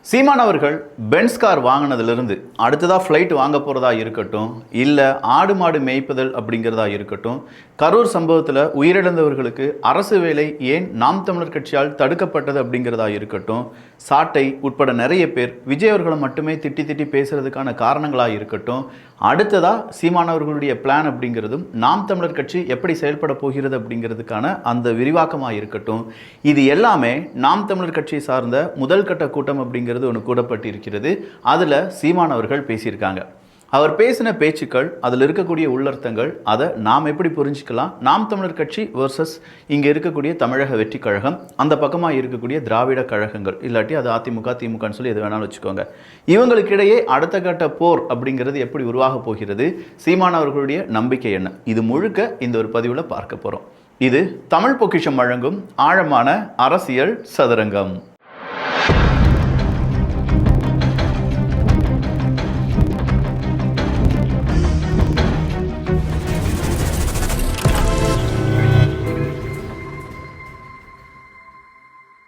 சீமான் அவர்கள் Benz car வாங்கினதுலேருந்து அடுத்ததாக flight வாங்க போகிறதா இருக்கட்டும், இல்லை ஆடு மாடு மேய்ப்பதல் அப்படிங்கிறதா இருக்கட்டும், கரூர் சம்பவத்தில் உயிரிழந்தவர்களுக்கு அரசு வேலை ஏன் நாம் தமிழர் கட்சியால் தடுக்கப்பட்டது அப்படிங்கிறதா இருக்கட்டும், சாட்டை உட்பட நிறைய பேர் விஜய் அவர்களை மட்டுமே திட்டி திட்டி பேசுறதுக்கான காரணங்களாக இருக்கட்டும், அடுத்ததாக சீமான் அவர்களுடைய பிளான் அப்படிங்கிறதும் நாம் தமிழர் கட்சி எப்படி செயல்பட போகிறது அப்படிங்கிறதுக்கான அந்த விரிவாக்கமாக இருக்கட்டும், இது எல்லாமே நாம் தமிழர் கட்சி சார்ந்த முதல் கட்ட கூட்டம் அப்படிங்கிறது ஒன்று கூடப்பட்டிருக்கிறது. அதில் சீமான் அவர்கள் பேசியிருக்காங்க. அவர் பேசின பேச்சுக்கள், அதில் இருக்கக்கூடிய உள்ளர்த்தங்கள், அதை நாம் எப்படி புரிஞ்சுக்கலாம், நாம் தமிழர் கட்சி வர்சஸ் இங்கே இருக்கக்கூடிய தமிழக வெற்றி கழகம், அந்த பக்கமாக இருக்கக்கூடிய திராவிட கழகங்கள், இல்லாட்டி அது அதிமுக திமுகன்னு சொல்லி எது வேணாலும் வச்சுக்கோங்க. இவங்களுக்கிடையே அடுத்த கட்ட போர் அப்படிங்கிறது எப்படி உருவாக போகிறது, சீமான் அவர்களுடைய நம்பிக்கை என்ன, இது முழுக்க இந்த ஒரு பதிவில் பார்க்க போகிறோம். இது தமிழ் பொக்கிஷம் வழங்கும் ஆழமான அரசியல் சதுரங்கம்.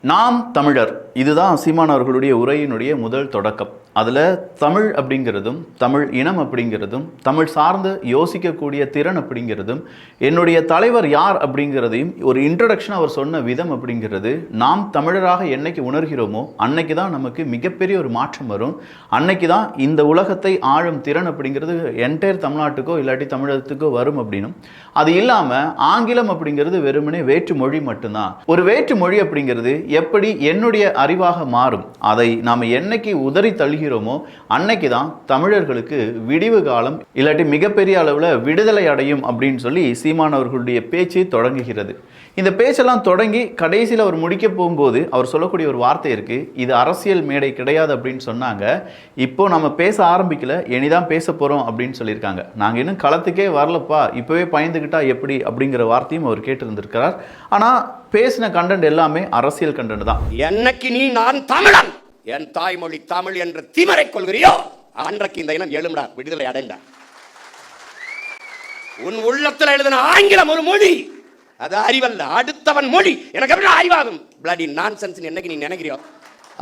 நாம் தமிழர், இதுதான் சீமான் அவர்களுடைய உரையினுடைய முதல் தொடக்கம். அதில் தமிழ் அப்படிங்கிறதும், தமிழ் இனம் அப்படிங்கிறதும், தமிழ் சார்ந்து யோசிக்கக்கூடிய திறன் அப்படிங்கிறதும், என்னுடைய தலைவர் யார் அப்படிங்கிறதையும் ஒரு இன்ட்ரடக்ஷன் அவர் சொன்ன விதம் அப்படிங்கிறது, நாம் தமிழராக என்னைக்கு உணர்கிறோமோ அன்னைக்கு தான் நமக்கு மிகப்பெரிய ஒரு மாற்றம் வரும். அன்னைக்கு தான் இந்த உலகத்தை ஆளும் திறன் அப்படிங்கிறது என்டையர் தமிழ்நாட்டுக்கோ இல்லாட்டி தமிழகத்துக்கோ வரும் அப்படின்னும், அது இல்லாமல் ஆங்கிலம் அப்படிங்கிறது வெறுமனே வேற்று மொழி மட்டும்தான். ஒரு வேற்று மொழி அப்படிங்கிறது எப்படி என்னுடைய அறிவாக மாறும், அதை நாம் என்னைக்கு உதறி தள்ளுகிறோமோ அன்னைக்கு தான் தமிழர்களுக்கு விடிவு காலம் இல்லாட்டி மிகப்பெரிய அளவில் விடுதலை அடையும் அப்படின்னு சொல்லி சீமான் அவர்களுடைய பேச்சு தொடங்குகிறது. இந்த பேச்செல்லாம் தொடங்கி கடைசியில் அவர் முடிக்க போகும்போது அவர் சொல்லக்கூடிய ஒரு வார்த்தை இருக்குது, இது அரசியல் மேடை கிடையாது அப்படின்னு சொன்னாங்க. இப்போ நம்ம பேச ஆரம்பிக்கல, இனிதான் பேச போகிறோம் அப்படின்னு சொல்லியிருக்காங்க. நாங்கள் இன்னும் களத்துக்கே வரலப்பா, இப்போவே பயந்துக்கிட்டா எப்படி அப்படிங்கிற வார்த்தையும் அவர் கேட்டிருந்திருக்கிறார். ஆனால் பேசின கண்டென்ட் எல்லாமே அரசியல் கண்டென்ட் தான். என்னைக்கு நீ நான் தமிழன், என் தாய்மொழி தமிழ் என்ற திமரை கொள்கிறியோ அன்றைக்கு இந்த இனம் எழும்டா, விடுதலை அடைந்தா. உன் உள்ளத்தில் எழுதின ஆங்கிலம் ஒரு மொழி, அது அறிவல்ல, அடுத்தவன் மொழி. எனக்கு எப்படி அறிவாகும்? பிளடி நான்சென்ஸ் என்னைக்கு நீ நினைக்கிறியோ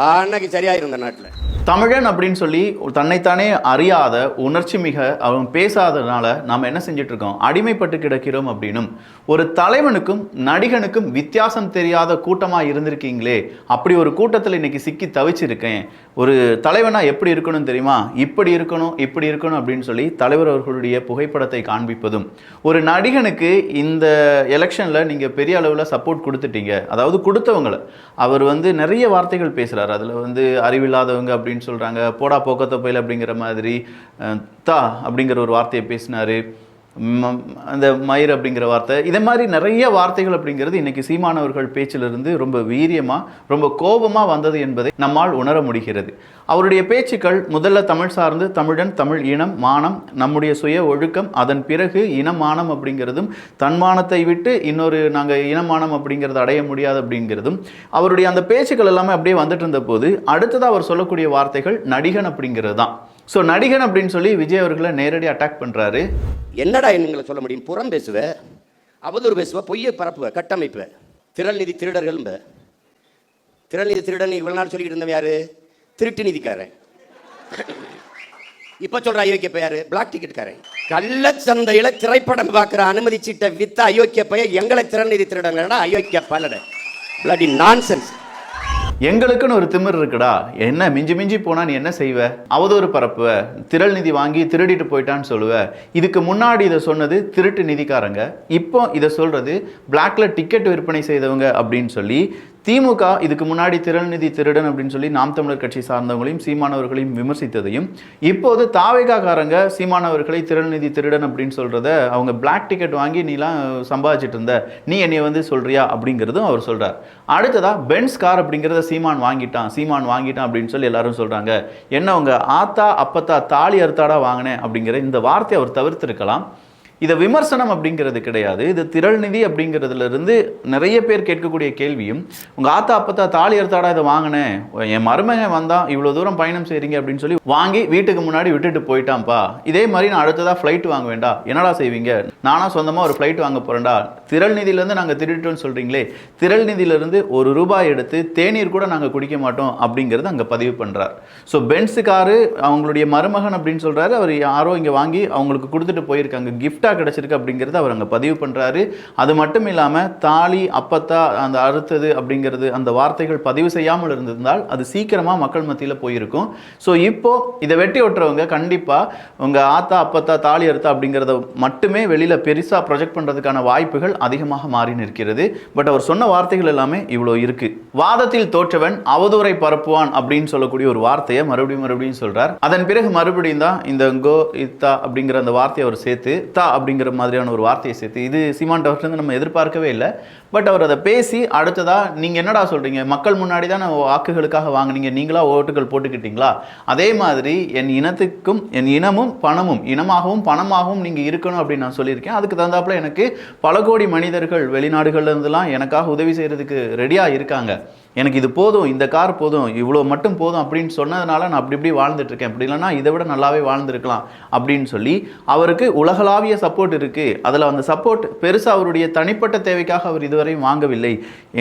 அன்னைக்கு சரியாயிரும் இந்த நாட்டில். தமிழன் அப்படின்னு சொல்லி தன்னைத்தானே அறியாத உணர்ச்சி மிக அவன் பேசாததுனால நாம் என்ன செஞ்சுட்டு இருக்கோம், அடிமைப்பட்டு கிடக்கிறோம் அப்படின்னும், ஒரு தலைவனுக்கும் நடிகனுக்கும் வித்தியாசம் தெரியாத கூட்டமாக இருந்திருக்கீங்களே, அப்படி ஒரு கூட்டத்தில் இன்னைக்கு சிக்கி தவிச்சிருக்கேன். ஒரு தலைவனா எப்படி இருக்கணும் தெரியுமா, இப்படி இருக்கணும் இப்படி இருக்கணும் அப்படின்னு சொல்லி தலைவர் அவர்களுடைய புகைப்படத்தை காண்பிப்பதும், ஒரு நடிகனுக்கு இந்த எலெக்ஷனில் நீங்கள் பெரிய அளவில் சப்போர்ட் கொடுத்துட்டீங்க, அதாவது கொடுத்தவங்களை அவர் நிறைய வார்த்தைகள் பேசுகிறார். அதில் அறிவில்லாதவங்க அப்படின்னு சொல்கிறாங்க, போடா போக்கத்த போயில அப்படிங்கிற மாதிரி, தா அப்படிங்கிற ஒரு வார்த்தையை பேசினார், அந்த மயிர் அப்படிங்கிற வார்த்தை, இதே மாதிரி நிறைய வார்த்தைகள் அப்படிங்கிறது இன்றைக்கி சீமானவர்கள் பேச்சிலிருந்து ரொம்ப வீரியமாக ரொம்ப கோபமாக வந்தது என்பதை நம்மால் உணர முடிகிறது. அவருடைய பேச்சுக்கள் முதல்ல தமிழ் சார்ந்து, தமிழன், தமிழ் இனம், மானம், நம்முடைய சுய ஒழுக்கம், அதன் பிறகு இனமானம் அப்படிங்கிறதும், தன்மானத்தை விட்டு இன்னொரு நாங்கள் இனமானம் அப்படிங்கிறது அடைய முடியாது அப்படிங்கிறதும், அவருடைய அந்த பேச்சுக்கள் எல்லாமே அப்படியே வந்துட்டு இருந்த போது அடுத்ததாக அவர் சொல்லக்கூடிய வார்த்தைகள் நடிகன் அப்படிங்கிறது தான். ஸோ நடிகன் அப்படின்னு சொல்லி விஜய் அவர்களை நேரடி அட்டாக் பண்ணுறாரு. என்னடா எங்களை சொல்ல முடியும், புறம் பேசுவ, அவதூறு பேசுவ, பொய்யை பரப்புவ, கட்டமைப்ப, திரள் நிதி திருடர்கள். திரள் நிதி திருடன் இவ்வளவு நாள் சொல்லிக்கிட்டு இருந்தவன் யாரு? திருட்டு நிதிக்காரன். இப்ப சொல்ற அயோக்கிய பெயர் பிளாக் டிக்கெட்காரன். கள்ளச்சந்தையில திரைப்படம் பார்க்கிற அனுமதி சீட்டை வித்த அயோக்கிய பெயர் எங்களை திரள் நிதி திருடங்களா, அயோக்கிய பலட, பிளடி நான்சென்ஸ். எங்களுக்குன்னு ஒரு திமிர் இருக்குடா, என்ன மிஞ்சி மிஞ்சி போனா நீ என்ன செய்வ, அவதூறு பரப்புவ, திரள் நிதி வாங்கி திருடிட்டு போயிட்டான்னு சொல்லுவ. இதுக்கு முன்னாடி இதை சொன்னது திருட்டு நிதிக்காரங்க, இப்போ இதை சொல்றது பிளாக்ல டிக்கெட் விற்பனை செய்தவங்க அப்படின்னு சொல்லி திமுக இதுக்கு முன்னாடி திரள் நிதி திருடன் அப்படின்னு சொல்லி நாம் தமிழர் கட்சி சார்ந்தவங்களையும் சீமானவர்களையும் விமர்சித்ததையும், இப்போது தாவேகாக்காரங்க சீமானவர்களை திரள் நிதி திருடன் அப்படின்னு சொல்றத, அவங்க பிளாக் டிக்கெட் வாங்கி நீலாம் சம்பாதிச்சிட்டு இருந்த, நீ என்னைய சொல்றியா அப்படிங்கிறதும் அவர் சொல்றார். அடுத்ததா பென்ஸ் கார் அப்படிங்கிறத சீமான் வாங்கிட்டான் அப்படின்னு சொல்லி எல்லாரும் சொல்றாங்க. என்ன அவங்க ஆத்தா அப்பத்தா தாலி அறுத்தாடா வாங்கினேன் அப்படிங்கிற இந்த வார்த்தையை அவர் தவிர்த்திருக்கலாம். இதை விமர்சனம் அப்படிங்கிறது கிடையாது. இது திரள் நிதி அப்படிங்கிறதுல இருந்து நிறைய பேர் கேட்கக்கூடிய கேள்வியும், உங்கள் ஆத்தா அப்பத்தா தாலி அறுத்தாடா இதை வாங்கினேன், என் மருமகன் வந்தான் இவ்வளோ தூரம் பயணம் செய்கிறீங்க அப்படின்னு சொல்லி வாங்கி வீட்டுக்கு முன்னாடி விட்டுட்டு போயிட்டான்ப்பா. இதே மாதிரி நான் அடுத்ததாக ஃப்ளைட் வாங்க வேண்டாம், என்னடா செய்வீங்க, நானாக சொந்தமாக ஒரு ஃப்ளைட் வாங்க போகிறேன்டா, திரள் நிதியிலேருந்து நாங்கள் திருடிட்டோம்னு சொல்கிறீங்களே, திரள் நிதியிலிருந்து ₹1 எடுத்து தேநீர் கூட நாங்கள் குடிக்க மாட்டோம் அப்படிங்கிறது அங்கே பதிவு பண்ணுறார். ஸோ பென்ஸ் காரு அவங்களுடைய மருமகன் அப்படின்னு சொல்கிறாரு, அவர் யாரோ இங்கே வாங்கி அவங்களுக்கு கொடுத்துட்டு போயிருக்காங்க, கிஃப்டாக கிடச்சிருக்கு அப்படிங்கிறது அவர் அங்கே பதிவு பண்ணுறாரு. அது மட்டும் இல்லாமல் தாலி அப்பத்தா அந்த அறுத்தது அப்படிங்கிறது அந்த வார்த்தைகள் பதிவு செய்யாமல் இருந்திருந்தால் அது சீக்கிரமாக மக்கள் மத்தியில் போயிருக்கும். ஸோ இப்போ இதை வெட்டி ஒட்டுறவங்க கண்டிப்பாக உங்கள் ஆத்தா அப்பத்தா தாலி அறுத்தா அப்படிங்கிறத மட்டுமே வெளியில் பெருசாக ப்ரொஜெக்ட் பண்ணுறதுக்கான வாய்ப்புகள் அதிகமாக மாறி நிற்கிறது. பட் அவர் சொன்ன வார்த்தைகள் எல்லாமே இவ்வளோ இருக்கு. வாதத்தில் தோற்றவன் அவதூறை பரப்புவான் அப்படின்னு சொல்லக்கூடிய ஒரு வார்த்தையை மறுபடியும் சொல்றார். அதன் பிறகு மறுபடியும் தான் இந்த கோ இத்தா அப்படிங்கிற அந்த வார்த்தையை அவர் சேர்த்து தா அப்படிங்கிற மாதிரியான ஒரு வார்த்தையை சேர்த்து, இது சீமான் அவர்கிட்ட நம்ம எதிர்பார்க்கவே இல்லை. பட் அவர் அதை பேசி அடுத்ததா நீங்க என்னடா சொல்றீங்க, மக்கள் முன்னாடி தான் வாக்குகளுக்காக வாங்கினீங்க, நீங்களா ஓட்டுகள் போட்டுக்கிட்டீங்களா, அதே மாதிரி என் இனத்துக்கும் என் இனமும் பணமும் இனமாகவும் பணமாகவும் நீங்க இருக்கணும் அப்படின்னு நான் சொல்லியிருக்கேன். அதுக்கு தகுந்தாப்புல எனக்கு பல கோடி மனிதர்கள் வெளிநாடுகள்ல இருந்துலாம் எனக்காக உதவி செய்யறதுக்கு ரெடியா இருக்காங்க, எனக்கு இது போதும், இந்த கார் போதும், இவ்வளோ மட்டும் போதும் அப்படின்னு சொன்னதுனால நான் அப்படி இப்படி வாழ்ந்துட்டு இருக்கேன், அப்படி இல்லைன்னா இதை விட நல்லாவே வாழ்ந்துருக்கலாம் அப்படின்னு சொல்லி அவருக்கு உலகளாவிய சப்போர்ட் இருக்கு. அதில் அந்த சப்போர்ட் பெருசாக அவருடைய தனிப்பட்ட தேவைக்காக அவர் இதுவரையும் வாங்கவில்லை,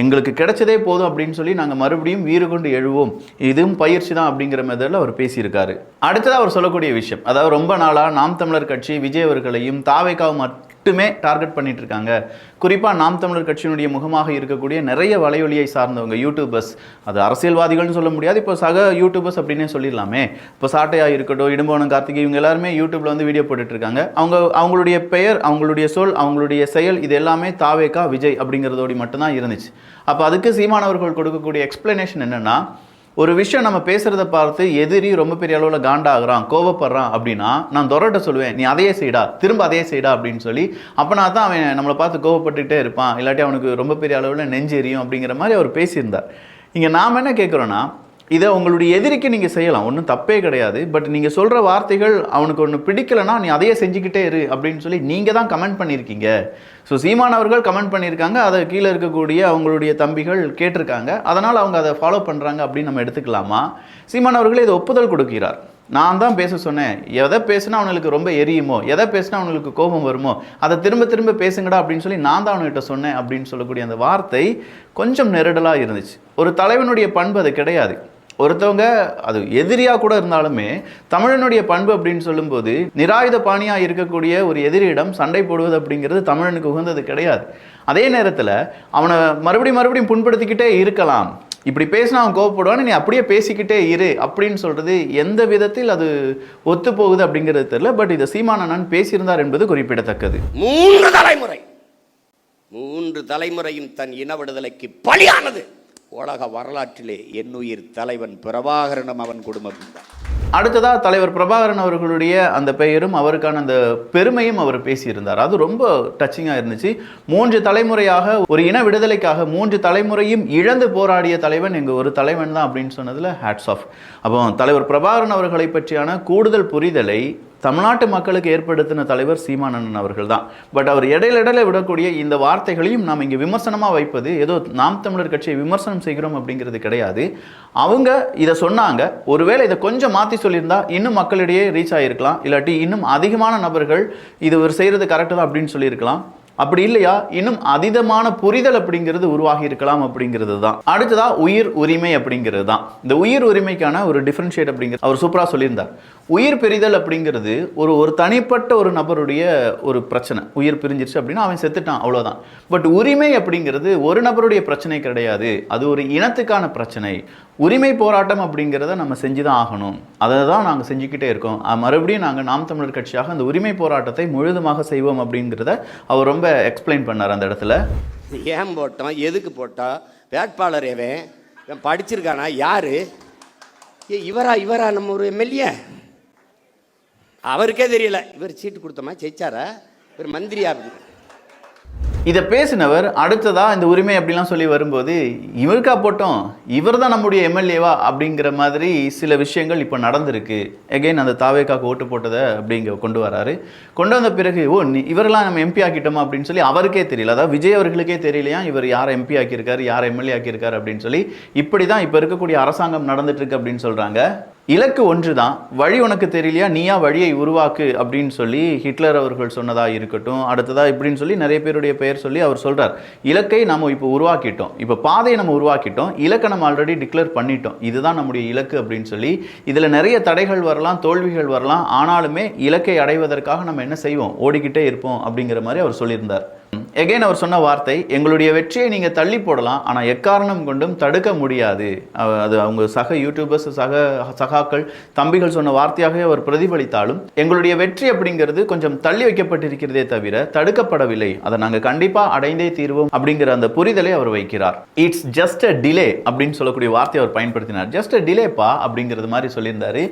எங்களுக்கு கிடைச்சதே போதும் அப்படின்னு சொல்லி நாங்கள் மறுபடியும் வீறு கொண்டு எழுவோம், இதுவும் பயிற்சி தான் அப்படிங்கிற மெத்தடில் அவர் பேசியிருக்காரு. அடுத்ததாக அவர் சொல்லக்கூடிய விஷயம், அதாவது ரொம்ப நாளாக நாம் தமிழர் கட்சி விஜய் அவர்களையும் தாவேக்காவும் மட்டுமே டார்கெட் பண்ணிட்டு இருக்காங்க. குறிப்பாக நாம் தமிழர் கட்சியினுடைய முகமாக இருக்கக்கூடிய நிறைய வலையொலியை சார்ந்தவங்க யூடியூபர்ஸ், அது அரசியல்வாதிகள்னு சொல்ல முடியாது, இப்போ சக யூடியூபர்ஸ் அப்படின்னே சொல்லிடலாமே, இப்போ சாட்டையா இருக்கட்டும், இடும்போனம் கார்த்திகை, இவங்க எல்லாருமே யூடியூப்ல வந்து வீடியோ போட்டுட்டு இருக்காங்க. அவங்களுடைய பெயர், அவங்களுடைய சொல், அவங்களுடைய செயல் இது எல்லாமே தாவேக்கா விஜய் அப்படிங்கிறதோடு மட்டும்தான் இருந்துச்சு. அப்போ அதுக்கு சீமானவர்கள் கொடுக்கக்கூடிய எக்ஸ்பிளனேஷன் என்னன்னா, ஒரு விஷயம் நம்ம பேசுறத பார்த்து எதிரி ரொம்ப பெரிய அளவில் காண்டாகிறான், கோவப்படுறான் அப்படின்னா நான் தொரட்ட சொல்லுவேன், நீ அதையே செய்டா, திரும்ப அதையே செய்டா அப்படின்னு சொல்லி, அப்போனா தான் அவன் நம்மளை பார்த்து கோவப்பட்டுக்கிட்டே இருப்பான், இல்லாட்டி அவனுக்கு ரொம்ப பெரிய அளவில் நெஞ்செரியும் அப்படிங்கிற மாதிரி அவர் பேசியிருந்தார். இங்கே நாம் என்ன கேட்குறோன்னா, இதை உங்களுடைய எதிரிக்கு நீங்கள் செய்யலாம், ஒன்றும் தப்பே கிடையாது. பட் நீங்கள் சொல்கிற வார்த்தைகள் அவனுக்கு ஒன்று பிடிக்கலைன்னா நீ அதையே செஞ்சுக்கிட்டே இரு அப்படின்னு சொல்லி நீங்கள் தான் கமெண்ட் பண்ணியிருக்கீங்க. ஸோ சீமான் அவர்கள் கமெண்ட் பண்ணியிருக்காங்க, அதை கீழே இருக்கக்கூடிய அவங்களுடைய தம்பிகள் கேட்டிருக்காங்க, அதனால் அவங்க அதை ஃபாலோ பண்ணுறாங்க அப்படின்னு நம்ம எடுத்துக்கலாமா? சீமான் அவர்களே இதை ஒப்புதல் கொடுக்கிறார். நான் தான் பேச சொன்னேன், எதை பேசுனா அவனுக்கு ரொம்ப எரியுமோ, எதை பேசுனா அவனுக்கு கோபம் வருமோ அதை திரும்ப திரும்ப பேசுங்கடா அப்படின்னு சொல்லி நான் தான் அவனுக்கிட்ட சொன்னேன் அப்படின்னு சொல்லக்கூடிய அந்த வார்த்தை கொஞ்சம் நெருடலாக இருந்துச்சு. ஒரு தலைவனுடைய பண்பு அது கிடையாது. ஒருத்தவங்க அது எதிரியாக கூட இருந்தாலுமே தமிழனுடைய பண்பு அப்படின்னு சொல்லும்போது நிராயுத பாணியாக இருக்கக்கூடிய ஒரு எதிரியிடம் சண்டை போடுவது அப்படிங்கிறது தமிழனுக்கு உகந்தது கிடையாது. அதே நேரத்தில் அவனை மறுபடியும் புண்படுத்திக்கிட்டே இருக்கலாம், இப்படி பேசினா அவன் கோவப்படுவான்னு, நீ அப்படியே பேசிக்கிட்டே இரு அப்படின்னு சொல்றது எந்த விதத்தில் அது ஒத்து போகுது அப்படிங்கிறது தெரியல. பட் இதை சீமானன் பேசியிருந்தார் என்பது குறிப்பிடத்தக்கது. 3 தலைமுறையும் தன் இன விடுதலைக்கு பலியானது உலக வரலாற்றிலே என்னுயிர் தலைவன் பிரபாகரனும் அவன் குடும்பம். அடுத்ததாக தலைவர் பிரபாகரன் அவர்களுடைய அந்த பெயரும் அவருக்கான அந்த பெருமையும் அவர் பேசியிருந்தார். அது ரொம்ப டச்சிங்காக இருந்துச்சு. 3 தலைமுறையாக ஒரு இன விடுதலைக்காக 3 தலைமுறையும் இழந்து போராடிய தலைவன் எங்கள் ஒரு தலைவன் தான் அப்படின்னு சொன்னதில் ஹேட்ஸ் ஆஃப். அப்போ தலைவர் பிரபாகரன் அவர்களை பற்றியான கூடுதல் புரிதலை தமிழ்நாட்டு மக்களுக்கு ஏற்படுத்தின தலைவர் சீமானன் அவர்கள் தான். பட் அவர் இடையில விடக்கூடிய இந்த வார்த்தைகளையும் நாம் இங்கே விமர்சனமாக வைப்பது ஏதோ நாம் தமிழர் கட்சியை விமர்சனம் செய்கிறோம் அப்படிங்கிறது கிடையாது. அவங்க இதை சொன்னாங்க, ஒருவேளை இதை கொஞ்சம் மாற்றி சொல்லியிருந்தா இன்னும் மக்களிடையே ரீச் ஆகிருக்கலாம், இல்லாட்டி இன்னும் அதிகமான நபர்கள் இது ஒரு செய்கிறது கரெக்டு தான் அப்படின்னு சொல்லியிருக்கலாம். அப்படி இல்லையா இன்னும் அதீதமான புரிதல் அப்படிங்கிறது உருவாகி இருக்கலாம் அப்படிங்கிறது தான். அடுத்ததா உயிர் உரிமை அப்படிங்கிறது தான். இந்த உயிர் உரிமைக்கான ஒரு டிஃபரன்ஷியேட் அப்படிங்கிறது அவர் சூப்பராக சொல்லியிருந்தார். உயிர் பிரிதல் அப்படிங்கிறது ஒரு தனிப்பட்ட ஒரு நபருடைய ஒரு பிரச்சனை, உயிர் பிரிஞ்சிருச்சு அப்படின்னா அவன் செத்துட்டான் அவ்வளோதான். பட் உரிமை அப்படிங்கிறது ஒரு நபருடைய பிரச்சனை கிடையாது, அது ஒரு இனத்துக்கான பிரச்சனை. உரிமை போராட்டம் அப்படிங்கிறத நம்ம செஞ்சு தான் ஆகணும், அதை தான் நாங்கள் செஞ்சுக்கிட்டே இருக்கோம். மறுபடியும் நாங்கள் நாம் தமிழர் கட்சியாக அந்த உரிமை போராட்டத்தை முழுதுமாக செய்வோம் அப்படிங்கிறத அவர் ரொம்ப எக்ஸ்பிளைன் பண்ணார் அந்த இடத்துல. ஏன் போட்டோம், எதுக்கு போட்டோம், வேட்பாளர் இவன் படிச்சிருக்கானா, யாரு இவரா நம்ம ஒரு எம்எல்ஏ அவருக்கே தெரியல, இவர் சீட்டு கொடுத்தோமா ஜெயிச்சாரா, இவர் மந்திரியா. இதை பேசினவர் அடுத்ததா இந்த உரிமை அப்படிலாம் சொல்லி வரும்போது இவருக்கா போட்டோம், இவர் தான் நம்முடைய எம்எல்ஏவா அப்படிங்கிற மாதிரி சில விஷயங்கள் இப்போ நடந்திருக்கு. எகைன் அந்த தாவேக்காக்கு ஓட்டு போட்டதை அப்படிங்க கொண்டு வராரு. கொண்டு வந்த பிறகு இவரெல்லாம் நம்ம எம்பி ஆக்கிட்டோமா அப்படின்னு சொல்லி அவருக்கே தெரியல, அதாவது விஜய் அவர்களுக்கே தெரியலையா இவர் யாரை எம்பி ஆக்கியிருக்காரு, யாரை எம்எல்ஏ ஆக்கியிருக்காரு அப்படின்னு சொல்லி. இப்படி தான் இப்போ இருக்கக்கூடிய அரசாங்கம் நடந்துட்டு இருக்கு அப்படின்னு சொல்றாங்க. இலக்கு ஒன்று தான், வழி உனக்கு தெரியலையா, நீயா வழியை உருவாக்கு அப்படின்னு சொல்லி ஹிட்லர் அவர்கள் சொன்னதா இருக்கட்டும், அடுத்ததா இப்படின்னு சொல்லி நிறைய பேருடைய பெயர் சொல்லி அவர் சொல்றார். இலக்கை நம்ம இப்போ உருவாக்கிட்டோம், இப்போ பாதையை நம்ம உருவாக்கிட்டோம், இலக்கை நம்ம ஆல்ரெடி டிக்ளேர் பண்ணிட்டோம், இதுதான் நம்முடைய இலக்கு அப்படின்னு சொல்லி. இதுல நிறைய தடைகள் வரலாம், தோல்விகள் வரலாம், ஆனாலுமே இலக்கை அடைவதற்காக நம்ம என்ன செய்வோம், ஓடிக்கிட்டே இருப்போம் அப்படிங்கிற மாதிரி அவர் சொல்லியிருந்தார். எகைன் அவர் சொன்ன வார்த்தை, எங்களுடைய வெற்றியை நீங்க தள்ளி போடலாம், ஆனா எக்காரணம் கொண்டும் தடுக்க முடியாது. அது அவங்க சக யூடியூபர்ஸ், சகாக்கள், தம்பிகள் சொன்ன வார்த்தையாகவே அவர் பிரதிபலித்தாலும், எங்களுடைய வெற்றி அப்படிங்கிறது கொஞ்சம் தள்ளி வைக்கப்பட்டிருக்கிறதே தவிர தடுக்கப்படவில்லை, அதை நாங்க கண்டிப்பா அடைந்தே தீர்வோம் அப்படிங்கிற அந்த புரிதலை அவர் வைக்கிறார். இட்ஸ் ஜஸ்ட் அ டிலே அப்படின்னு சொல்லக்கூடிய வார்த்தையை அவர் பயன்படுத்தினார். ஜஸ்ட் அ டிலேப்பா அப்படிங்கிறது மாதிரி சொல்லியிருந்தாரு.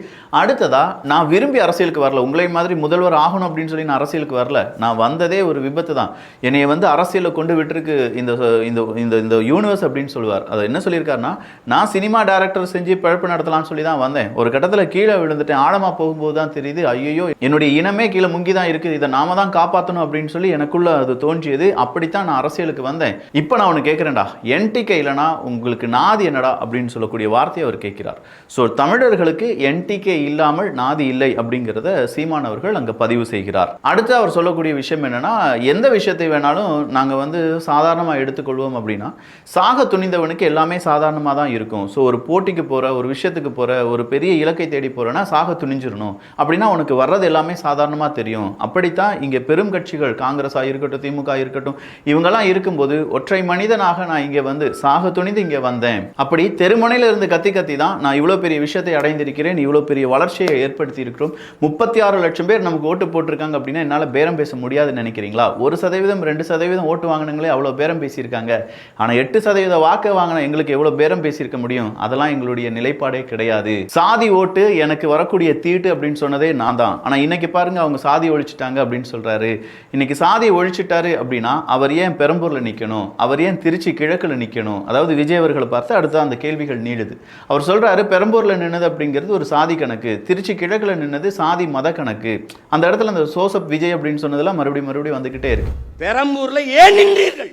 அடுத்ததா, நான் விரும்பி அரசியலுக்கு வரல, உங்களை மாதிரி முதல்வர் ஆகணும் அப்படின்னு சொல்லி நான் அரசியலுக்கு வரல, நான் வந்ததே ஒரு விபத்து தான், என்னைய வந்து அரசியலில் கொண்டு விட்டுருக்கு இந்த இந்த இந்த யூனிவர்ஸ் அப்படின்னு சொல்லுவார். அதை என்ன சொல்லியிருக்காருன்னா, நான் சினிமா டைரக்டர் செஞ்சு பழப்பு நடத்தலாம்னு சொல்லி தான் வந்தேன், ஒரு கட்டத்தில் கீழே விழுந்துட்டேன், ஆழமாக போகும்போது தான் தெரியுது, ஐயோ என்னுடைய இனமே கீழே முங்கி தான் இருக்குது, இதை நாம தான் காப்பாற்றணும் அப்படின்னு சொல்லி எனக்குள்ள அது தோன்றியது, அப்படித்தான் நான் அரசியலுக்கு வந்தேன். இப்போ நான் ஒன்று கேட்குறேன்டா, என்டிகே இல்லைனா உங்களுக்கு நாதி என்னடா அப்படின்னு சொல்லக்கூடிய வார்த்தையை அவர் கேட்கிறார். ஸோ தமிழர்களுக்கு என்டிகே இல்லாமல் நாதி இல்லை அப்படிங்கிறத சீமான் அவர்கள் அங்கே பதிவு செய்கிறார். அடுத்து அவர் சொல்லக்கூடிய விஷயம் என்னன்னா, எந்த விஷயத்தை வேணாலும் நாங்கள் வந்து சாதாரணமாக எடுத்துக்கொள்வோம் அப்படின்னா, சாக துணிந்தவனுக்கு எல்லாமே சாதாரணமாக தான் இருக்கும். ஸோ ஒரு போட்டிக்கு போகிற, ஒரு விஷயத்துக்கு போகிற, ஒரு பெரிய இலக்கை தேடி போகிறேன்னா சாக துணிஞ்சிடணும், அப்படின்னா உனக்கு வர்றது எல்லாமே சாதாரணமாக தெரியும். அப்படித்தான் இங்கே பெரும் கட்சிகள், காங்கிரஸாக இருக்கட்டும், திமுக இருக்கட்டும், இவங்கெல்லாம் இருக்கும்போது ஒற்றை மனிதனாக நான் இங்கே வந்து சாக துணிந்து இங்கே வந்தேன், அப்படி தெருமுனையில் இருந்து கத்தி கத்தி தான் நான் இவ்வளோ பெரிய விஷயத்தை அடைந்திருக்கிறேன், இவ்வளோ பெரிய வளர்ச்சியை ஏற்படுத்தி இருக்கிறோம், 36 லட்சம் பேர் நமக்கு ஓட்டு போட்டிருக்காங்க அப்படின்னா என்னால் பேரம் பேச முடியாதுன்னு நினைக்கிறீங்களா? 1%, 2% ஓட்டு வாங்கினங்களே அவ்வளோ பேரம் பேசியிருக்காங்க, ஆனால் 8% வாக்கு வாங்கின எங்களுக்கு எவ்வளோ பேரம் பேசியிருக்க முடியும்? அதெல்லாம் எங்களுடைய நிலைப்பாடே கிடையாது. சாதி ஓட்டு எனக்கு வரக்கூடிய தீட்டு அப்படின்னு சொன்னதே நான் தான், ஆனால் இன்னைக்கு பாருங்க அவங்க சாதி ஒழிச்சிட்டாங்க அப்படின்னு சொல்றாரு. இன்னைக்கு சாதியை ஒழிச்சிட்டாரு அப்படின்னா அவர் ஏன் பெரம்பூரில் நிற்கணும், அவர் ஏன் திருச்சி கிழக்கில் நிற்கணும்? அதாவது விஜய் அவர்களை பார்த்து அடுத்த அந்த கேள்விகள் நீடுது. அவர் சொல்றாரு, பெரம்பூரில் நின்னது அப்படிங்கிறது ஒரு சாதி கணக்கு, திருச்சி கிழக்கில் நின்னது சாதி மத கணக்கு. அந்த இடத்துல அந்த சோசப் விஜய் அப்படின்னு சொன்னதெல்லாம் மறுபடியும் வந்துகிட்டே இருக்கு. பெரம்பூர்ல ஏன் நின்றீர்கள்,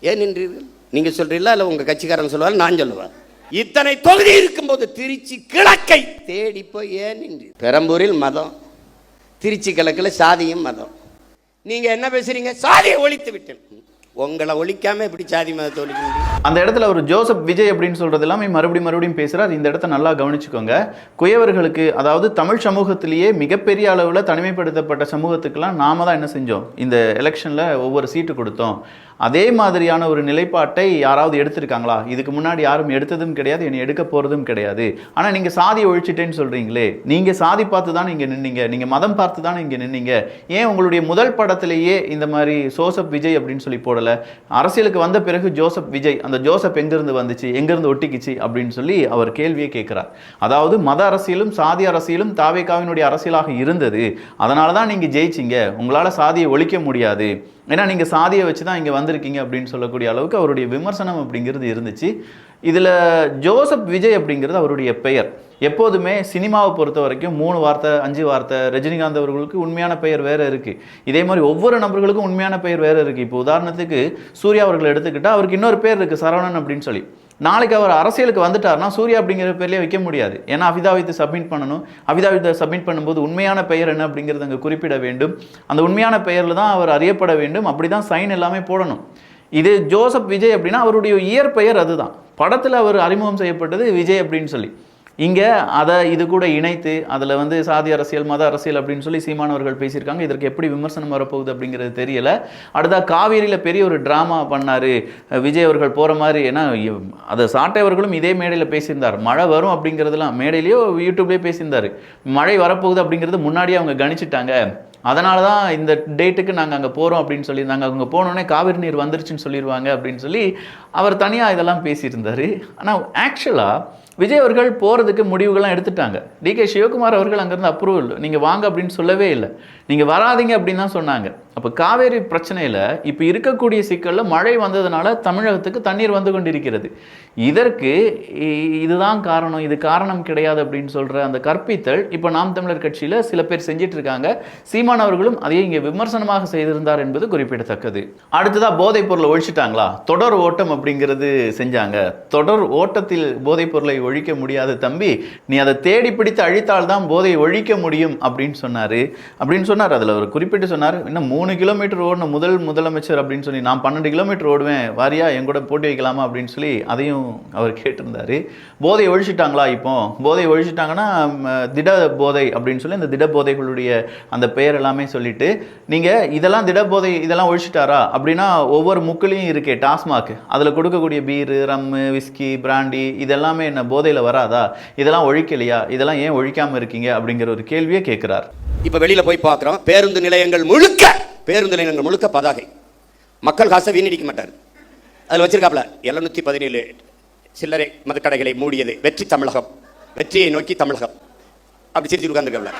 ஏன் நின்றீர்கள் நீங்க சொல்றீங்களா இல்ல உங்க கட்சிக்காரன் சொல்லுவார், நான் சொல்லுவேன்? இத்தனை தொகுதி இருக்கும்போது திருச்சி கிழக்கை தேடி போய் ஏன் நின்றீர்கள்? பெரம்பூரில் மதம், திருச்சி கிழக்குல சாதியும் மதம். நீங்க என்ன பேசுறீங்க? சாதியை ஒழித்து விட்டேன். உங்களை ஒழிக்காம எப்படி சாதி மதத்தை ஒழிக்க முடியும்? அந்த இடத்துல ஒரு ஜோசப் விஜய் அப்படின்னு சொல்றது எல்லாமே மறுபடியும் பேசுறாரு. இந்த இடத்த நல்லா கவனிச்சுக்கோங்க. குயவர்களுக்கு, அதாவது தமிழ் சமூகத்திலேயே மிகப்பெரிய அளவில் தனிமைப்படுத்தப்பட்ட சமூகத்துக்கெல்லாம் நாம தான் என்ன செஞ்சோம், இந்த எலெக்ஷன்ல ஒவ்வொரு சீட்டு கொடுத்தோம். அதே மாதிரியான ஒரு நிலைப்பாட்டை யாராவது எடுத்திருக்காங்களா? இதுக்கு முன்னாடி யாரும் எடுத்ததும் கிடையாது, என்னை எடுக்க போறதும் கிடையாது. ஆனா நீங்க சாதியை ஒழிச்சிட்டேன்னு சொல்றீங்களே, நீங்க சாதி பார்த்து தான் இங்க நின்னீங்க, நீங்க மதம் பார்த்து தான் இங்க நின்னீங்க, ஏன் உங்களுடைய முதல் படத்திலேயே இந்த மாதிரி சோசப் விஜய் அப்படின்னு சொல்லி போடல? அரசியலுக்கு வந்த பிறகு ஜோசப் விஜய், அந்த ஜோசப் எங்கிருந்து வந்துச்சு, எங்கிருந்து ஒட்டிக்கிச்சு அப்படின்னு சொல்லி அவர் கேள்வியை கேட்கிறார். அதாவது மத அரசியலும் சாதி அரசியலும் தாவேகாவினுடைய அரசியலாக இருந்தது, அதனால தான் நீங்க ஜெயிச்சிங்க, உங்களால சாதியை ஒழிக்க முடியாது, ஏன்னா நீங்க சாதியை வச்சு தான் இங்க வந்திருக்கீங்க அப்படின்னு சொல்லக்கூடிய அளவுக்கு அவருடைய விமர்சனம் அப்படிங்கிறது இருந்துச்சு. இதுல ஜோசப் விஜய் அப்படிங்கிறது அவருடைய பெயர். எப்போதுமே சினிமாவை பொறுத்த வரைக்கும் 3 வார்த்தை 5 வார்த்தை. ரஜினிகாந்த் அவர்களுக்கு உண்மையான பெயர் வேற இருக்கு, இதே மாதிரி ஒவ்வொரு நபர்களுக்கும் உண்மையான பெயர் வேற இருக்கு. இப்போ உதாரணத்துக்கு சூர்யா அவர்கள் எடுத்துக்கிட்டா அவருக்கு இன்னொரு பேர் இருக்கு, சரவணன் அப்படின்னு சொல்லி. நாளைக்கு அவர் அரசியலுக்கு வந்துட்டார்னா சூர்யா அப்படிங்கிற பேர்லேயே வைக்க முடியாது, ஏன்னா அஃபிதாவித்தை சப்மிட் பண்ணணும். அஃபிதாவித்தை சப்மிட் பண்ணும்போது உண்மையான பெயர் என்ன அப்படிங்கிறது அங்கே குறிப்பிட வேண்டும். அந்த உண்மையான பெயரில் தான் அவர் அறியப்பட வேண்டும், அப்படி தான் சைன் எல்லாமே போடணும். இது ஜோசப் விஜய் அப்படின்னா அவருடைய இயற்பெயர் அதுதான். படத்தில் அவர் அறிமுகம் செய்யப்பட்டது விஜய் அப்படின்னு சொல்லி. இங்கே அதை இது கூட இணைத்து அதில் வந்து சாதி அரசியல் மத அரசியல் அப்படின்னு சொல்லி சீமானவர்கள் பேசியிருக்காங்க. இதற்கு எப்படி விமர்சனம் வரப்போகுது அப்படிங்கிறது தெரியல. அடுத்தா காவேரியில் பெரிய ஒரு ட்ராமா பண்ணார் விஜய் அவர்கள் போகிற மாதிரி. ஏன்னா அதை சாட்டையவர்களும் இதே மேடையில் பேசியிருந்தார், மழை வரும் அப்படிங்கிறதுலாம் மேடையிலையோ யூடியூப்லேயே பேசியிருந்தார். மழை வரப்போகுது அப்படிங்கிறது முன்னாடியே அவங்க கணிச்சிட்டாங்க, அதனால தான் இந்த டேட்டுக்கு நாங்கள் அங்கே போகிறோம் அப்படின்னு சொல்லியிருந்தாங்க, அவங்க போனோடனே காவிரி நீர் வந்துருச்சுன்னு சொல்லிடுவாங்க அப்படின்னு சொல்லி அவர் தனியாக இதெல்லாம் பேசியிருந்தார். ஆனால் ஆக்சுவலாக விஜய் அவர்கள் போகிறதுக்கு முடிவுகள்லாம் எடுத்துட்டாங்க. டிகே சிவகுமார் அவர்கள் அங்கேருந்து அப்ரூவல், நீங்கள் வாங்க அப்படின்னு சொல்லவே இல்லை, நீங்கள் வராதிங்க அப்படின்னு தான் சொன்னாங்க. அப்போ காவேரி பிரச்சனையில் இப்போ இருக்கக்கூடிய சிக்கலில் மழை வந்ததுனால தமிழகத்துக்கு தண்ணீர் வந்து கொண்டிருக்கிறது. இதற்கு இதுதான் காரணம், இது காரணம் கிடையாது அப்படின்னு சொல்கிற அந்த கற்பித்தல் இப்போ நாம் தமிழர் கட்சியில் சில பேர் செஞ்சிட்டு இருக்காங்க. சீமான் அவர்களும் அதையே இங்கே விமர்சனமாக செய்திருந்தார் என்பது குறிப்பிடத்தக்கது. அடுத்ததாக போதைப் பொருளை ஒழிச்சிட்டாங்களா? தொடர் ஓட்டம் அப்படிங்கிறது செஞ்சாங்க. தொடர் ஓட்டத்தில் போதைப் பொருளை ஒழிக்க முடியாது தம்பி, நீ அதை தேடி பிடித்து அழித்தால்தான் போதையை ஒழிக்க முடியும் அப்படின்னு சொன்னார். அதில் அவர் குறிப்பிட்டு சொன்னார், இன்னும் 3 கிலோமீட்டர் ஓடின முதலமைச்சர் அப்படின்னு சொல்லி நான் 12 கிலோமீட்டர் ஓடுவேன், வாரியா என் கூட போட்டி வைக்கலாமா அப்படின்னு சொல்லி அதையும் அவர் கேட்டிருந்தாரு. போதையை ஒழிச்சிட்டாங்களா? இப்போ போதையை ஒழிச்சிட்டாங்கன்னா திட போதை அப்படின்னு சொல்லி இந்த திட போதைகளுடைய அந்த பெயர் எல்லாமே சொல்லிட்டு நீங்கள் இதெல்லாம் திட போதை இதெல்லாம் ஒழிச்சிட்டாரா அப்படின்னா ஒவ்வொரு முக்கிலையும் இருக்கே டாஸ்மாக், அதில் கொடுக்கக்கூடிய பீரு, ரம்மு, விஸ்கி, பிராண்டி இதெல்லாமே என்ன போதையில் வராதா? இதெல்லாம் ஒழிக்கலையா? இதெல்லாம் ஏன் ஒழிக்காமல் இருக்கீங்க அப்படிங்கிற ஒரு கேள்வியை கேட்குறார். இப்ப வெளியில போய் பார்க்கிறோம், பேருந்து நிலையங்கள் முழுக்க பதாகை. மக்கள் காசை வீணடிக்க மாட்டார். அதில் வச்சிருக்காப்ல 717 சில்லறை மதுக்கடைகளை மூடியது வெற்றி தமிழகம், வெற்றியை நோக்கி தமிழகம் அப்படி சிரிச்சு உட்கார்ந்துருக்காப்ல.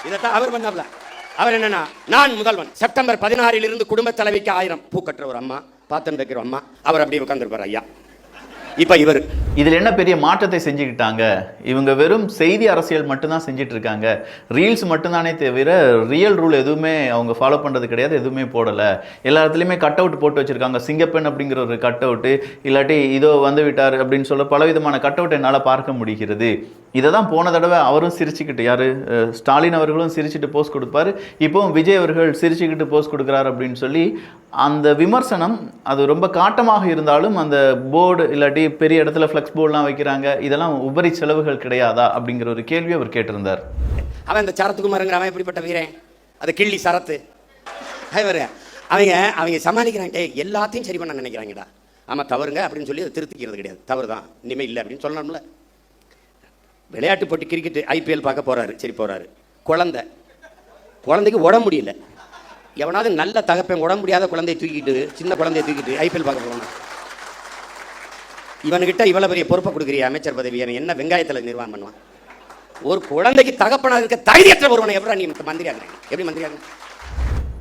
இதைத்தான் அவர் பண்ணாப்ல. அவர் என்னன்னா, நான் முதல்வன், செப்டம்பர் 16 குடும்ப தலைவிக்கு 1000 பூ கட்டுற ஒரு அம்மா, பாத்திரம் வைக்கிற அம்மா, அவர் அப்படி உட்கார்ந்துருப்பார் ஐயா. இப்ப இவர் இதில் என்ன பெரிய மாற்றத்தை செஞ்சுக்கிட்டாங்க? இவங்க வெறும் செய்தி அரசியல் மட்டும்தான் செஞ்சுட்டு இருக்காங்க. ரீல்ஸ் மட்டும்தானே தவிர ரியல் ரூல் எதுவுமே அவங்க ஃபாலோ பண்ணுறது கிடையாது, எதுவுமே போடலை. எல்லா இடத்துலையுமே கட் அவுட் போட்டு வச்சுருக்காங்க. சிங்கப்பெண் அப்படிங்கிற ஒரு கட் அவுட்டு, இல்லாட்டி இதோ வந்து விட்டார் அப்படின்னு சொல்ல பலவிதமான கட் அவுட் என்னால் பார்க்க முடிகிறது. இதை தான் போன தடவை அவரும் சிரிச்சுக்கிட்டு, யார் ஸ்டாலின் அவர்களும் சிரிச்சுட்டு போஸ்ட் கொடுப்பார், இப்போவும் விஜய் அவர்கள் சிரிச்சுக்கிட்டு போஸ்ட் கொடுக்குறாரு அப்படின்னு சொல்லி அந்த விமர்சனம் அது ரொம்ப காட்டமாக இருந்தாலும் அந்த போர்டு இல்லாட்டி பெரிய இடத்துல ஃப்ளெக்ஸ் போர்டுலாம் வைக்கிறாங்க, இதெல்லாம் உபரி செலவுகள் கிடையாதா அப்படிங்கிற ஒரு கேள்வி அவர் கேட்டிருந்தார். அவன் இந்த சரத்குமாருங்கிற அவன் எப்படிப்பட்ட வீரன், அது கிள்ளி சரத்து அவங்க சமாளிக்கிறாங்க, எல்லாத்தையும் சரி பண்ண நினைக்கிறாங்கடா. ஆமாம் தவறுங்க அப்படின்னு சொல்லி அதை திருத்திக்கிறது கிடையாது, தவறு தான் இனிமேல் இல்லை அப்படின்னு சொல்லணும்ல. விளையாட்டு போட்டி கிரிக்கெட் ஐபிஎல் பார்க்க போறாரு, சரி போறாரு, குழந்தைக்கு உடம்பு முடியல, எவனாவது நல்ல தகப்பன் உடம்பு முடியாத குழந்தையை தூக்கிட்டு, சின்ன குழந்தையை தூக்கிட்டு ஐபிஎல் பார்க்க போகணும். இவனுக்கிட்ட இவ்வளவு பெரிய பொறுப்பை கொடுக்குறிய அமைச்சர் பதவி, அவன் என்ன வெங்காயத்தில் நிர்வாகம் பண்ணுவான்? ஒரு குழந்தைக்கு தகப்பனாக இருக்க தகுதியற்ற ஒருவனை எப்படி நீ மந்திரியாங்க? எப்படி மந்திரியாங்க?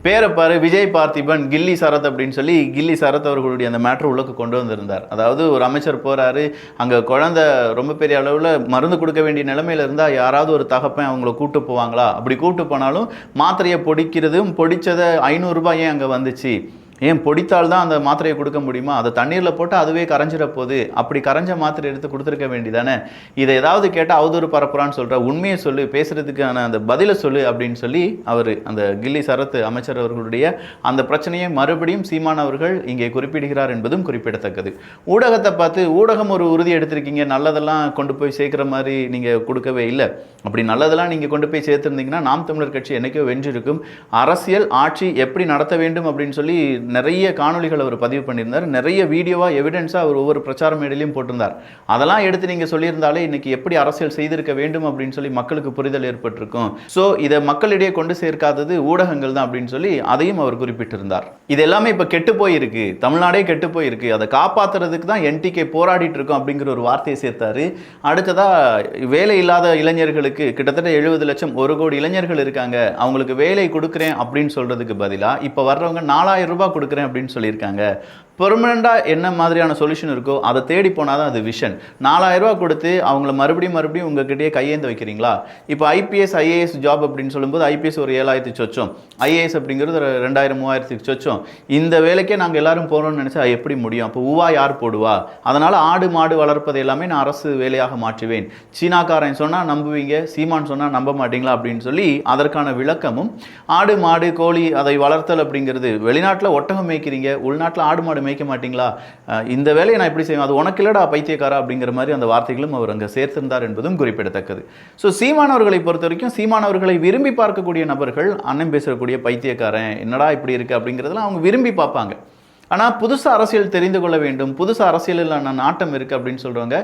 பேரப்பாரு விஜய் பார்த்திபன் கில்லி சரத் அப்படின்னு சொல்லி கில்லி சரத் அவர்களுடைய அந்த மேட்ரு உள்ளக்கு கொண்டு வந்திருந்தார். அதாவது ஒரு அமைச்சர் போகிறாரு, அங்கே குழந்தை ரொம்ப பெரிய அளவில் மருந்து கொடுக்க வேண்டிய நிலைமையில் இருந்தால் யாராவது ஒரு தகப்பன் அவங்கள கூட்டு போவாங்களா? அப்படி கூட்டு போனாலும் மாத்திரையை பொடிக்கிறதும் பொடிச்சதை 500 ரூபாய் ஏன் அங்கே வந்துச்சு? ஏன் பொடித்தால் தான் அந்த மாத்திரையை கொடுக்க முடியுமா? அதை தண்ணீரில் போட்டு அதுவே கரைஞ்சிட போகுது. அப்படி கரைஞ்ச மாத்திரை எடுத்து கொடுத்துருக்க வேண்டியதானே. இதை ஏதாவது கேட்டால் அவதூறு பரப்புறான்னு சொல்கிற, உண்மையை சொல்லு, பேசுகிறதுக்கான அந்த பதிலை சொல்லு அப்படின்னு சொல்லி அவர் அந்த கில்லி சரத் அமைச்சர் அவர்களுடைய அந்த பிரச்சனையை மறுபடியும் சீமான் அவர்கள் இங்கே குறிப்பிடுகிறார் என்பதும் குறிப்பிடத்தக்கது. ஊடகத்தை பார்த்து ஊடகம் ஒரு உறுதி எடுத்திருக்கீங்க, நல்லதெல்லாம் கொண்டு போய் சேர்க்குற மாதிரி நீங்கள் கொடுக்கவே இல்லை. அப்படி நல்லதெல்லாம் நீங்கள் கொண்டு போய் சேர்த்துருந்தீங்கன்னா நாம் தமிழர் கட்சி என்றைக்கோ வென்றிருக்கும். அரசியல் ஆட்சி எப்படி நடத்த வேண்டும் அப்படின்னு சொல்லி நிறைய காணொலிகள் அவர் பதிவு பண்ணியிருந்தார், நிறைய வீடியோவாக எவிடன்ஸாக அவர் ஒவ்வொரு பிரச்சார மேடையிலையும் போட்டிருந்தார். அதெல்லாம் எடுத்து நீங்கள் சொல்லியிருந்தாலே இன்னைக்கு எப்படி அரசியல் செய்திருக்க வேண்டும் அப்படின்னு சொல்லி மக்களுக்கு புரிதல் ஏற்பட்டிருக்கும். ஸோ இதை மக்களிடையே கொண்டு சேர்க்காதது ஊடகங்கள் தான் அப்படின்னு சொல்லி அதையும் அவர் குறிப்பிட்டிருந்தார். இது எல்லாமே இப்போ கெட்டு போயிருக்கு, தமிழ்நாடே கெட்டு போயிருக்கு, அதை காப்பாற்றுறதுக்கு தான் என்டிகே போராடிட்டு இருக்கோம் அப்படிங்கிற ஒரு வார்த்தையை சேர்த்தாரு. அடுத்ததாக வேலை இல்லாத இளைஞர்களுக்கு கிட்டத்தட்ட 70 லட்சம் 1 கோடி இளைஞர்கள் இருக்காங்க, அவங்களுக்கு வேலை கொடுக்குறேன் அப்படின்னு சொல்றதுக்கு பதிலாக இப்போ வர்றவங்க 4000 ரூபாய் கொடுக்குறேன் அப்படின்னு சொல்லியிருக்காங்க. பெர்மனண்டாக என்ன மாதிரியான சொல்யூஷன் இருக்கோ அதை தேடி போனால் தான் அது விஷன். 4000 ரூபா கொடுத்து அவங்கள மறுபடியும் உங்ககிட்டயே கையேந்து வைக்கிறீங்களா? இப்போ ஐபிஎஸ் ஐஏஎஸ் ஜாப் அப்படின்னு சொல்லும்போது ஐபிஎஸ் ஒரு 7000 சொச்சம், ஐஏஎஸ் அப்படிங்கிறது ஒரு 2000 3000 சொச்சம். இந்த வேலைக்கே நாங்கள் எல்லாரும் போகிறோம்னு நினச்சா எப்படி முடியும்? அப்போ ஊவா யார் போடுவா? அதனால் ஆடு மாடு வளர்ப்பது எல்லாமே நான் அரசு வேலையாக மாற்றுவேன். சீனாக்காரன் சொன்னால் நம்புவீங்க, சீமான் சொன்னால் நம்ப மாட்டீங்களா அப்படின்னு சொல்லி அதற்கான விளக்கமும், ஆடு மாடு கோழி அதை வளர்த்தல் அப்படிங்கிறது, வெளிநாட்டில் ஒட்டகம் மேய்க்கிறீங்க, உள்நாட்டில் ஆடு மாடு மேய்க்க மாட்டீங்களா? இந்த வேலையை நான் எப்படி செய்வேன்? அது உனக்கு இல்லடா பைத்தியக்காரா அப்படிங்கிற மாதிரி அந்த வார்த்தைகளும் அவர் அங்கே சேர்த்திருந்தார் என்பதும் குறிப்பிடத்தக்கது. ஸோ சீமானவர்களை பொறுத்த வரைக்கும் சீமானவர்களை விரும்பி பார்க்கக்கூடிய நபர்கள் அண்ணன் பேசக்கூடிய பைத்தியக்காரன் என்னடா இப்படி இருக்கு அப்படிங்கிறதுலாம் அவங்க விரும்பி பார்ப்பாங்க. ஆனால் புதுசாக அரசியல் தெரிந்து கொள்ள வேண்டும், புதுசாக அரசியலில் நாட்டம் இருக்குது அப்படின்னு சொல்கிறவங்க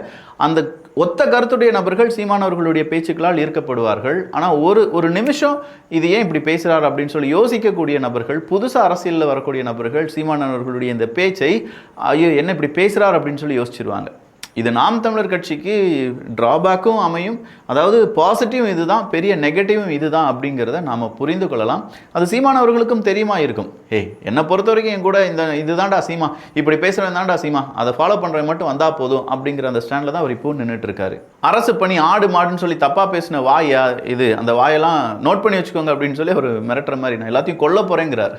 அந்த ஒத்த கருத்துடைய நபர்கள் சீமானவர்களுடைய பேச்சுக்களால் ஈர்க்கப்படுவார்கள். ஆனால் ஒரு நிமிஷம் இது ஏன் இப்படி பேசுகிறார் அப்படின்னு சொல்லி யோசிக்கக்கூடிய நபர்கள், புதுசாக அரசியலில் வரக்கூடிய நபர்கள் சீமானவர்களுடைய இந்த பேச்சை ஐயோ என்ன இப்படி பேசுகிறார் அப்படின்னு சொல்லி யோசிச்சிருவாங்க. இது நாம் தமிழர் கட்சிக்கு டிராபேக்கும் அமையும், அதாவது பாசிட்டிவ் இதுதான், பெரிய நெகட்டிவும் இதுதான் அப்படிங்கிறத நாம் புரிந்து கொள்ளலாம். அது சீமான் அவர்களுக்கும் தெரியுமா இருக்கும். என்னை பொறுத்த வரைக்கும் என் கூட இதுதான்டா சீமா, இப்படி பேசுகிறவன் தான்டா சீமா, அதை ஃபாலோ பண்ணுறவன் மட்டும் வந்தால் போதும் அப்படிங்கிற அந்த ஸ்டாண்டில் தான் அவர் இப்போ நின்றுட்டு இருக்காரு. அரசு பணி ஆடு மாடுன்னு சொல்லி தப்பாக பேசின வாயா இது, அந்த வாயெல்லாம் நோட் பண்ணி வச்சுக்கோங்க அப்படின்னு சொல்லி அவர் மிரட்டுற மாதிரி, நான் எல்லாத்தையும் கொல்ல போகிறேங்கிறார்.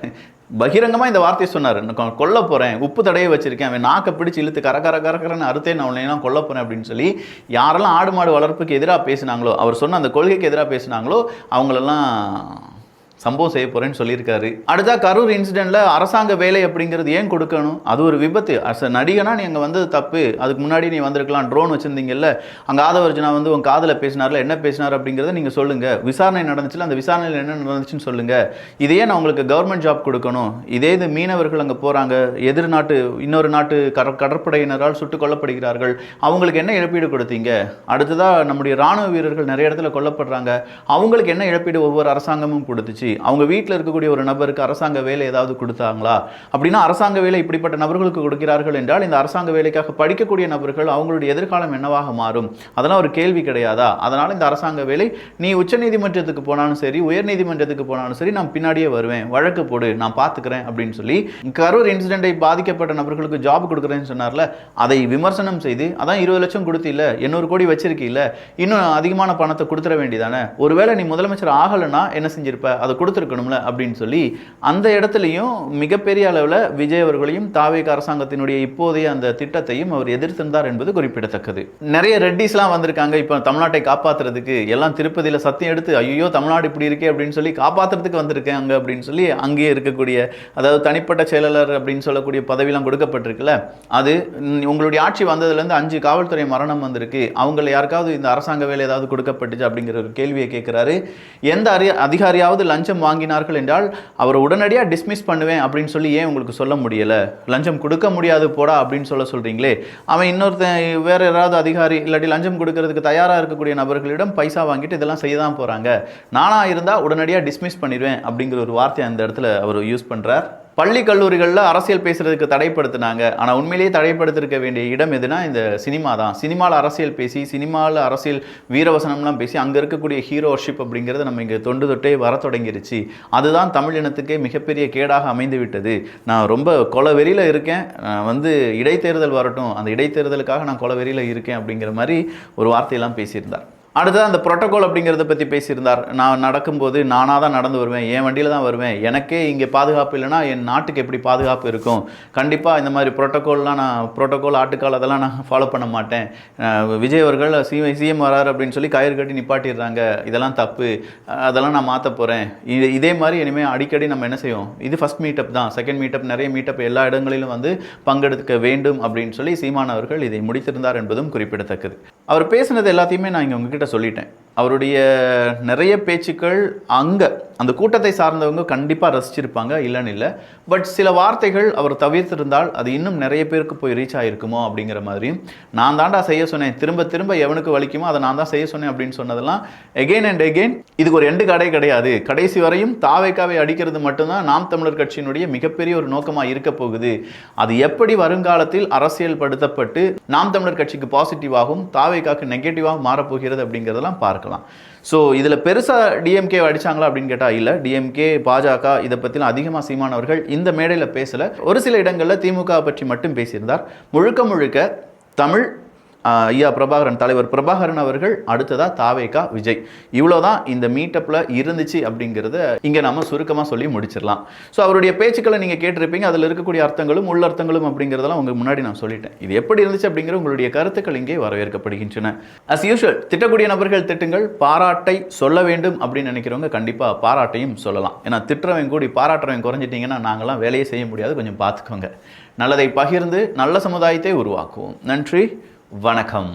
பகிரங்கமாக இந்த வார்த்தையை சொன்னார், கொல்ல போகிறேன், உப்பு தடையை வச்சிருக்கேன், அவன் நாக்கை பிடிச்சி இழுத்து கரகரன்னு அறுத்தே நான் அவனையெல்லாம் கொல்ல போகிறேன் அப்படின்னு சொல்லி யாரெல்லாம் ஆடு மாடு வளர்ப்புக்கு எதிராக பேசினாங்களோ, அவர் சொன்ன அந்த கொள்கைக்கு எதிராக பேசினாங்களோ அவங்களெல்லாம் சம்பவம் செய்ய போகிறேன்னு சொல்லியிருக்காரு. அடுத்தா கரூர் இன்சிடென்ட்ல அரசாங்க வேலை அப்படிங்கிறது ஏன் கொடுக்கணும்? அது ஒரு விபத்து. அஸ் நடிகனா நீ அங்கே வந்தது தப்பு, அதுக்கு முன்னாடி நீ வந்திருக்கலாம், ட்ரோன் வச்சுருந்தீங்கல்ல, அங்கே ஆதவர்ஜனா வந்து உங்கள் காதில் பேசினார்ல, என்ன பேசினார் அப்படிங்கிறத நீங்கள் சொல்லுங்கள், விசாரணை நடந்துச்சுல, அந்த விசாரணையில் என்ன நடந்துச்சுன்னு சொல்லுங்கள். இதையே நான் உங்களுக்கு கவர்மெண்ட் ஜாப் கொடுக்கணும். இதே இது மீனவர்கள் அங்கே போகிறாங்க, எதிர் நாட்டு இன்னொரு நாட்டு கடற்படையினரால் சுட்டுக் கொல்லப்படுகிறார்கள், அவங்களுக்கு என்ன இழப்பீடு கொடுத்தீங்க? அடுத்ததாக நம்முடைய இராணுவ வீரர்கள் நிறைய இடத்துல கொல்லப்படுறாங்க, அவங்களுக்கு என்ன இழப்பீடு ஒவ்வொரு அரசாங்கமும் கொடுத்துச்சு? அவங்க வீட்டில் இருக்கக்கூடிய ஒரு நபருக்கு அரசாங்க வேலை ஏதாவது கொடுத்தாங்களா? அப்படின்னா அரசாங்க வேலை இப்படிப்பட்ட நபர்களுக்கு கொடுக்கிறார்கள் என்றால் இந்த அரசாங்க வேலைக்காக படிக்கக்கூடிய நபர்கள் அவங்களுடைய எதிர்காலம் என்னவாக மாறும்? அதெல்லாம் ஒரு கேள்வி கிடையாதா? அதனால் இந்த அரசாங்க வேலை நீ உச்சநீதிமன்றத்துக்கு போனாலும் சரி, உயர்நீதிமன்றத்துக்கு போனாலும் சரி, நான் பின்னாடியே வருவேன், வழக்கு போடு, நான் பார்த்துக்கிறேன் அப்படின்னு சொல்லி கரூர் இன்சிடென்ட்டை பாதிக்கப்பட்ட நபர்களுக்கு ஜாப் கொடுக்குறேன்னு சொன்னார்ல, அதை விமர்சனம் செய்து அதான் 20 லட்சம் கொடுத்தில்ல, 800 கோடி வச்சிருக்கீல்ல, இன்னும் அதிகமான பணத்தை கொடுத்துட வேண்டியதானே, ஒருவேளை நீ முதலமைச்சர் ஆகலைன்னா என்ன செஞ்சிருப்ப, அதை கொடுத்துருக்கணும்ல அப்படின்னு சொல்லி அந்த இடத்துலையும் மிகப்பெரிய அளவில் விஜய் அவர்களையும் தாவேக அரசாங்கத்தினுடைய இப்போதைய அந்த திட்டத்தையும் அவர் எதிர்த்திருந்தார் என்பது குறிப்பிடத்தக்கது. நிறைய ரெட்டிஸ்லாம் வந்திருக்காங்க இப்போ தமிழ்நாட்டை காப்பாற்றுறதுக்கு, எல்லாம் திருப்பதியில் சத்தியம் எடுத்து ஐயோ தமிழ்நாடு இப்படி இருக்கே அப்படின்னு சொல்லி காப்பாற்றுறதுக்கு வந்திருக்காங்க அப்படின்னு சொல்லி அங்கேயே இருக்கக்கூடிய, அதாவது தனிப்பட்ட செயலாளர் அப்படின்னு சொல்லக்கூடிய பதவியெல்லாம் கொடுக்கப்பட்டிருக்குல்ல, அது உங்களுடைய ஆட்சி வந்ததுலேருந்து 5 காவல்துறை மரணம் வந்திருக்கு, அவங்கள யாருக்காவது இந்த அரசாங்க வேலை ஏதாவது கொடுக்கப்பட்டுச்சு அப்படிங்கிற ஒரு கேள்வியை கேட்குறாரு. எந்த அதிகாரியாவது லஞ்சம் வாங்கினார்கள் என்றால் அவரை உடனடியாக டிஸ்மிஸ் பண்ணுவேன் அப்படின்னு சொல்லி ஏன் உங்களுக்கு சொல்ல முடியலை? லஞ்சம் கொடுக்க முடியாது போடா அப்படின்னு சொல்றீங்களே, அவன் இன்னொருத்தன் வேற யாராவது அதிகாரி இல்லாட்டி லஞ்சம் கொடுக்கறதுக்கு தயாராக இருக்கக்கூடிய நபர்களிடம் பைசா வாங்கிட்டு இதெல்லாம் செய்ய தான் போகிறாங்க, நானாக இருந்தால் உடனடியாக டிஸ்மிஸ் பண்ணிடுவேன் அப்படிங்கிற ஒரு வார்த்தையை அந்த இடத்துல அவர் யூஸ் பண்ணுறார். பள்ளி கல்லூரிகளில் அரசியல் பேசுறதுக்கு தடைப்படுத்தினாங்க, ஆனால் உண்மையிலேயே தடைப்படுத்திருக்க வேண்டிய இடம் எதுனா இந்த சினிமா தான். சினிமாவில் அரசியல் பேசி, சினிமாவில் அரசியல் வீரவசனம்லாம் பேசி அங்கே இருக்கக்கூடிய ஹீரோஷிப் அப்படிங்கிறது நம்ம இங்கே தொட்டே வர தொடங்கிருச்சு. அதுதான் தமிழ் இனத்துக்கே மிகப்பெரிய கேடாக அமைந்து விட்டது. நான் ரொம்ப கொலவெறியில் இருக்கேன், வந்து இடைத்தேர்தல் வரட்டும், அந்த இடைத்தேர்தலுக்காக நான் கொலவெறியில் இருக்கேன் அப்படிங்கிற மாதிரி ஒரு வார்த்தையெல்லாம் பேசியிருந்தார். அடுத்தது அந்த புரோட்டோகால் அப்படிங்கிறத பற்றி பேசியிருந்தார். நான் நடக்கும்போது நானாக தான் நடந்து வருவேன், என் வண்டியில் தான் வருவேன், எனக்கே இங்கே பாதுகாப்பு இல்லைனா என் நாட்டுக்கு எப்படி பாதுகாப்பு இருக்கும்? கண்டிப்பாக இந்த மாதிரி புரோட்டோகால் ஆட்டுக்கால் அதெல்லாம் நான் ஃபாலோ பண்ண மாட்டேன். விஜய் அவர்கள் சிஎம் வராரு அப்படின்னு சொல்லி கயிறு கட்டி நிப்பாட்டிடுறாங்க, இதெல்லாம் தப்பு, அதெல்லாம் நான் மாற்ற போகிறேன். இதே மாதிரி இனிமேல் அடிக்கடி நம்ம என்ன செய்வோம், இது ஃபஸ்ட் மீட்டப் தான், செகண்ட் மீட்டப், நிறைய மீட்டப் எல்லா இடங்களிலும் வந்து பங்கெடுக்க வேண்டும் அப்படின்னு சொல்லி சீமான் அவர்கள் இதை முடித்திருந்தார் என்பதும் குறிப்பிடத்தக்கது. அவர் பேசினது எல்லாத்தையுமே நான் இங்கே உங்ககிட்ட சொல்லிட்டேன். அவருடைய நிறைய பேச்சுக்கள் அங்கே அந்த கூட்டத்தை சார்ந்தவங்க கண்டிப்பாக ரசிச்சிருப்பாங்க, இல்லைன்னு இல்லை. பட் சில வார்த்தைகள் அவர் தவிர்த்திருந்தால் அது இன்னும் நிறைய பேருக்கு போய் ரீச் ஆகிருக்குமோ அப்படிங்கிற மாதிரியும், நான் தாண்டா செய்ய சொன்னேன், திரும்ப திரும்ப எவனுக்கு வலிக்குமோ அதை நான் தான் செய்ய சொன்னேன் அப்படின்னு சொன்னதெல்லாம் எகெயின் அண்ட் எகெயின் இதுக்கு ஒரு எண்டு கடை கிடையாது. கடைசி வரையும் தாவேக்காவை அடிக்கிறது மட்டும்தான் நாம் தமிழர் கட்சியினுடைய மிகப்பெரிய ஒரு நோக்கமாக இருக்க போகுது. அது எப்படி வருங்காலத்தில் அரசியல் படுத்தப்பட்டு நாம் தமிழர் கட்சிக்கு பாசிட்டிவாகவும் தாவேக்காவுக்கு நெகட்டிவாகவும் மாறப்போகிறது அப்படிங்கிறதெல்லாம் பார்க்கலாம். ஸோ இதில் பெருசாக டிஎம்கே அடித்தாங்களா அப்படின்னு கேட்டால் இல்லை. டிஎம்கே, பாஜக இதை பற்றிலாம் அதிகமாக சீமான் அவர்கள் இந்த மேடையில் பேசலை. ஒரு சில இடங்களில் திமுக பற்றி மட்டும் பேசியிருந்தார். முழுக்க முழுக்க தமிழ் ஐயா பிரபாகரன், தலைவர் பிரபாகரன் அவர்கள், அடுத்ததாக தாவேகா, விஜய், இவ்வளோதான் இந்த மீட்டப்பில் இருந்துச்சு அப்படிங்கிறத இங்கே நம்ம சுருக்கமாக சொல்லி முடிச்சிடலாம். ஸோ அவருடைய பேச்சுக்களை நீங்கள் கேட்டிருப்பீங்க, அதில் இருக்கக்கூடிய அர்த்தங்களும் உள்ளர்த்தங்களும் அப்படிங்கிறதெல்லாம் உங்களுக்கு முன்னாடி நான் சொல்லிட்டேன். இது எப்படி இருந்துச்சு அப்படிங்கிற உங்களுடைய கருத்துக்கள் இங்கே வரவேற்கப்படுகின்றன. அஸ் யூஷுவல் திட்டக்கூடிய நபர்கள் திட்டுங்கள், பாராட்டை சொல்ல வேண்டும் அப்படின்னு நினைக்கிறவங்க கண்டிப்பாக பாராட்டையும் சொல்லலாம். ஏன்னா திட்டுறவங்க கூடி பாராட்டுறவங்க குறைஞ்சிட்டிங்கன்னா நாங்களாம் வேலையை செய்ய முடியாது, கொஞ்சம் பார்த்துக்கோங்க. நல்லதை பகிர்ந்து நல்ல சமுதாயத்தை உருவாக்குவோம். நன்றி, வணக்கம்.